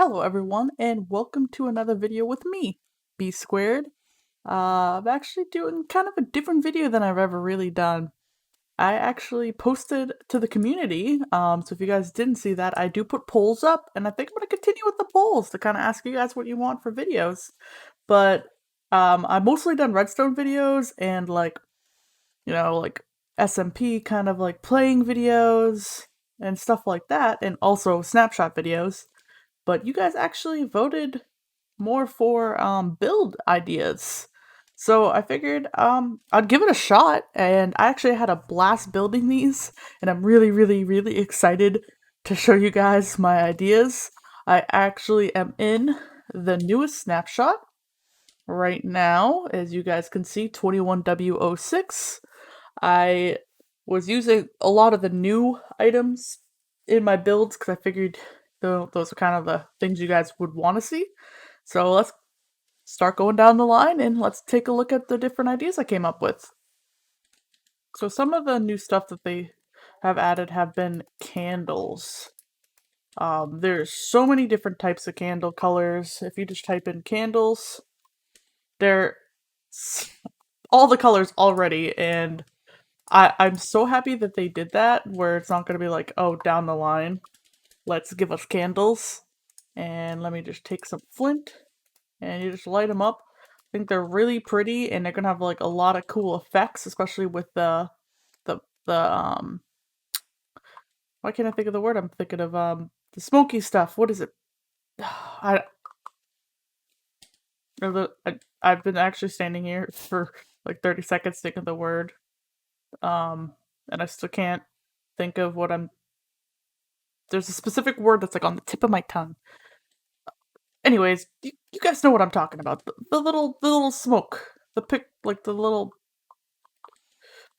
Hello everyone, and welcome to another video with me, Bsquared. I'm actually doing kind of a different video than I've ever really done. I actually posted to the community, so if you guys didn't see that, I do put polls up, and I think I'm going to continue with the polls to kind of ask you guys what you want for videos. But I've mostly done redstone videos and like SMP kind of like playing videos and stuff like that, and also snapshot videos. But you guys actually voted more for build ideas. So I figured I'd give it a shot, and I actually had a blast building these, and I'm really excited to show you guys my ideas. I actually am in the newest snapshot right now, as you guys can see, 21W06. I was using a lot of the new items in my builds because I figured those are kind of the things you guys would want to see. So let's start going down the line and let's take a look at the different ideas I came up with. So some of the new stuff that they have added have been candles. There's so many different types of candle colors. If you just type in candles, they're all the colors already, and I'm so happy that they did that, where it's not going to be like, oh, down the line, let's give us candles. And let me just take some flint, and you just light them up. I think they're really pretty, and they're going to have like a lot of cool effects, especially with the why can't I think of the word I'm thinking of? The smoky stuff. What is it? I, I've been actually standing here for like 30 seconds thinking of the word. And I still can't think of what I'm. There's a specific word that's like on the tip of my tongue. Anyways, you guys know what I'm talking about. The little smoke. The little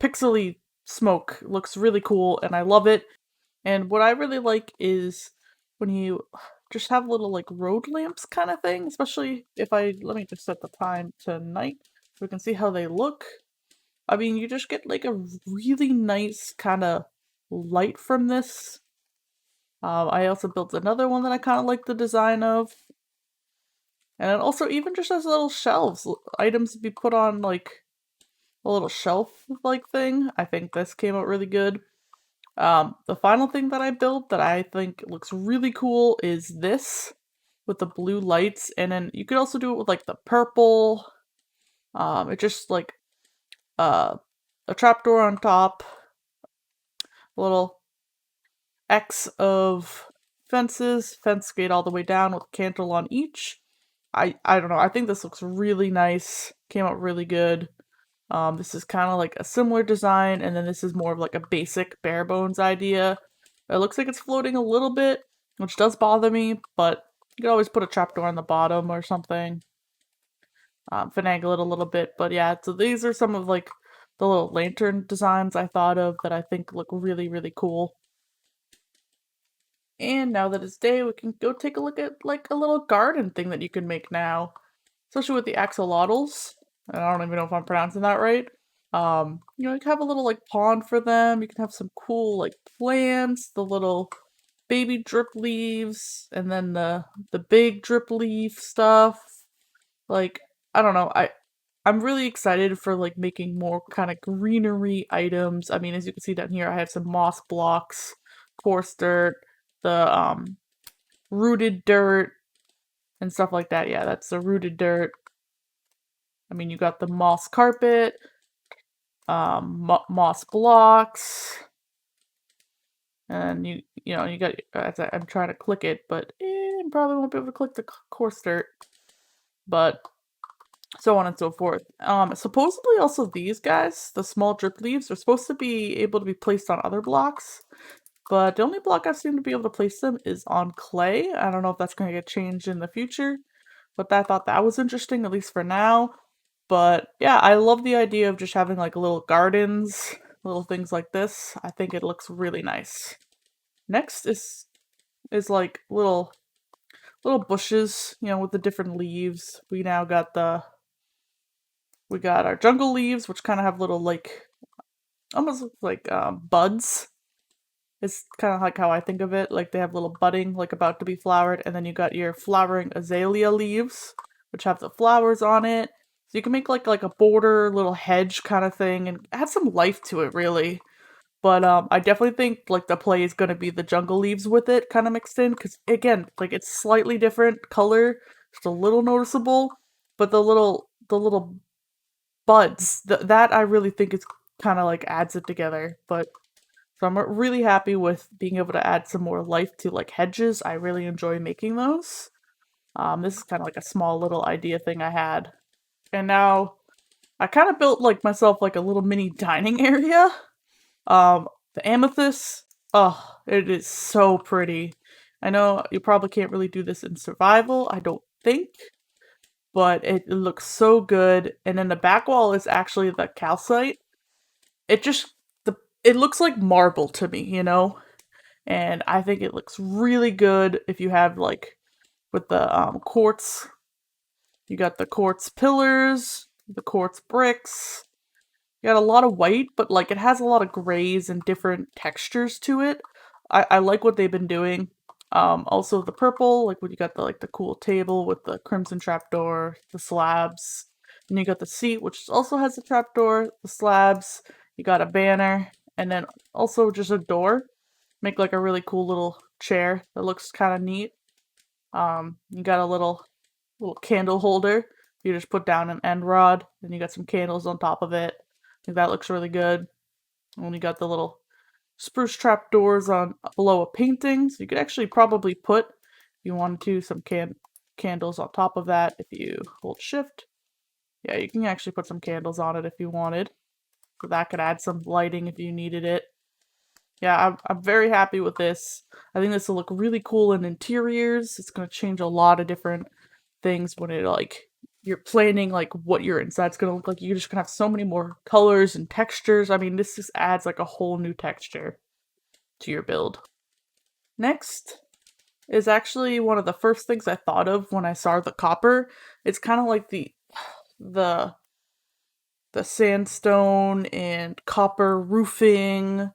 pixely smoke looks really cool, and I love it. And what I really like is when you just have little like road lamps kind of thing, especially if let me just set the time to night so we can see how they look. I mean, you just get like a really nice kind of light from this. I also built another one that I kind of like the design of. And it also even just has little shelves, items to be put on like a little shelf-like thing. I think this came out really good. The final thing that I built that I think looks really cool is this with the blue lights, and then you could also do it with like the purple. It's just like a trapdoor on top, a little X of fences, fence gate all the way down with a candle on each. I don't know, I think this looks really nice. Came out really good. This is kind of like a similar design, and then this is more of like a basic bare bones idea. It looks like it's floating a little bit, which does bother me, but you can always put a trapdoor on the bottom or something. Finagle it a little bit, but yeah, so these are some of like the little lantern designs I thought of that I think look really cool. And now that it's day, we can go take a look at like a little garden thing that you can make now. Especially with the axolotls. And I don't even know if I'm pronouncing that right. You can have a little like pond for them. You can have some cool like plants, the little baby drip leaves, and then the big drip leaf stuff. Like, I don't know, I'm really excited for like making more kind of greenery items. I mean, as you can see down here, I have some moss blocks, coarse dirt, the rooted dirt, and stuff like that. Yeah, that's the rooted dirt. I mean, you got the moss carpet, moss blocks, and you got. I'm trying to click it, but probably won't be able to click the coarse dirt. But so on and so forth. Supposedly also these guys, the small drip leaves, are supposed to be able to be placed on other blocks. But the only block I've seen to be able to place them is on clay. I don't know if that's going to get changed in the future, but I thought that was interesting, at least for now. But yeah, I love the idea of just having like little gardens, little things like this. I think it looks really nice. Next is like little bushes, with the different leaves. We got our jungle leaves, which kind of have little like almost look like buds. It's kind of like how I think of it. Like they have little budding, like about to be flowered, and then you got your flowering azalea leaves, which have the flowers on it. So you can make like a border little hedge kind of thing and add some life to it, really. But I definitely think like the play is gonna be the jungle leaves with it kind of mixed in, because again, like it's slightly different color, just a little noticeable, but the little buds that I really think is kind of like adds it together. But so I'm really happy with being able to add some more life to like hedges. I really enjoy making those. This is kind of like a small little idea thing I had, and now I kind of built like myself like a little mini dining area. The amethyst, oh, it is so pretty. I know you probably can't really do this in survival, I don't think, but it looks so good. And then the back wall is actually the calcite. It just it looks like marble to me, you know? And I think it looks really good if you have like with the quartz. You got the quartz pillars, the quartz bricks, you got a lot of white, but like it has a lot of grays and different textures to it. I like what they've been doing. Also the purple, like when you got the like the cool table with the crimson trapdoor, the slabs. And you got the seat, which also has a trapdoor, the slabs. You got a banner, and then also just a door. Make like a really cool little chair that looks kind of neat. You got a little candle holder. You just put down an end rod, and you got some candles on top of it. I think that looks really good. And then you got the little spruce trap doors on below a painting. So you could actually probably put, if you wanted to, some candles on top of that if you hold shift. Yeah, you can actually put some candles on it if you wanted. So that could add some lighting if you needed it. Yeah, I'm very happy with this. I think this will look really cool in interiors. It's going to change a lot of different things when it like you're planning like what your inside's gonna look like. You're just gonna have so many more colors and textures. I mean, this just adds like a whole new texture to your build. Next is actually one of the first things I thought of when I saw the copper. It's kind of like the the sandstone and copper roofing,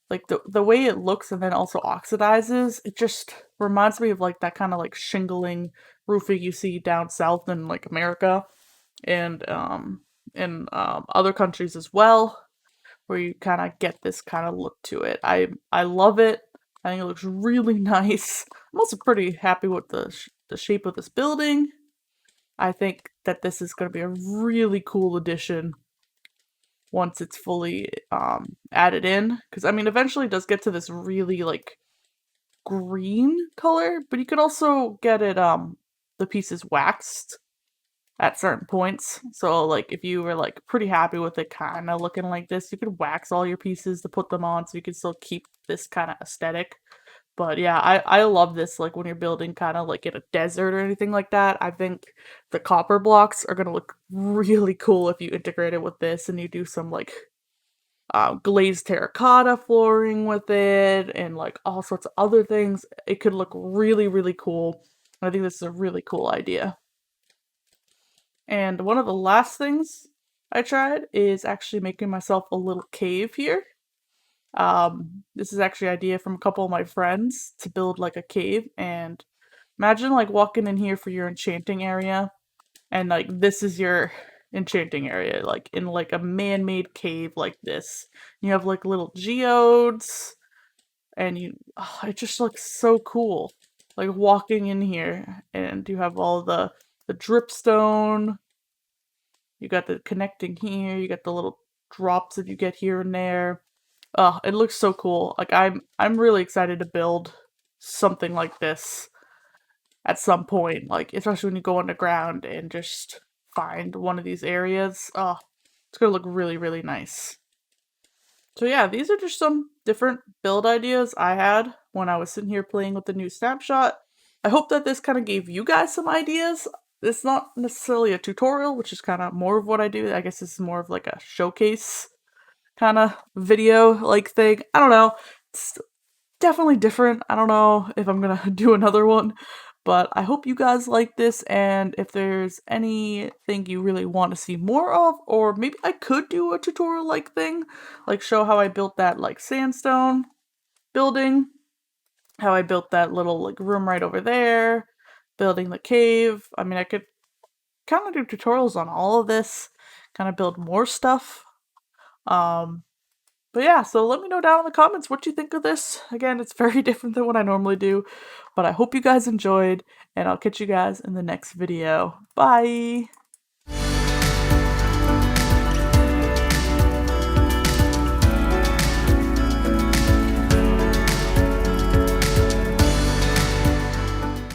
like the way it looks and then also oxidizes. It just reminds me of like that kind of like shingling roofing you see down south in like America and in other countries as well, where you kind of get this kind of look to it. I love it. I think it looks really nice. I'm also pretty happy with the shape of this building. I think that this is going to be a really cool addition once it's fully added in, because I mean eventually it does get to this really like green color, but you could also get it the pieces waxed at certain points. So like if you were like pretty happy with it kind of looking like this, you could wax all your pieces to put them on so you can still keep this kind of aesthetic. But yeah, I love this like when you're building kind of like in a desert or anything like that. I think the copper blocks are going to look really cool if you integrate it with this and you do some like glazed terracotta flooring with it and like all sorts of other things. It could look really, really cool. I think this is a really cool idea. And one of the last things I tried is actually making myself a little cave here. This is actually an idea from a couple of my friends to build like a cave, and imagine like walking in here for your enchanting area, and like this is your enchanting area, like in like a man-made cave like this. You have like little geodes, and it just looks so cool. Like walking in here, and you have all the dripstone. You got the connecting here. You got the little drops that you get here and there. Oh, it looks so cool. Like I'm really excited to build something like this at some point. Like especially when you go underground and just find one of these areas. Oh, it's gonna look really, really nice. So yeah, these are just some different build ideas I had when I was sitting here playing with the new Snapshot. I hope that this kind of gave you guys some ideas. It's not necessarily a tutorial, which is kind of more of what I do. I guess this is more of like a showcase kind of video like thing. I don't know. It's definitely different. I don't know if I'm gonna do another one, but I hope you guys like this, and if there's anything you really want to see more of, or maybe I could do a tutorial like thing, like show how I built that like sandstone, building, how I built that little like room right over there, building the cave. I mean, I could kind of do tutorials on all of this, kind of build more stuff. But yeah, so let me know down in the comments what you think of this. Again, it's very different than what I normally do, but I hope you guys enjoyed, and I'll catch you guys in the next video. Bye!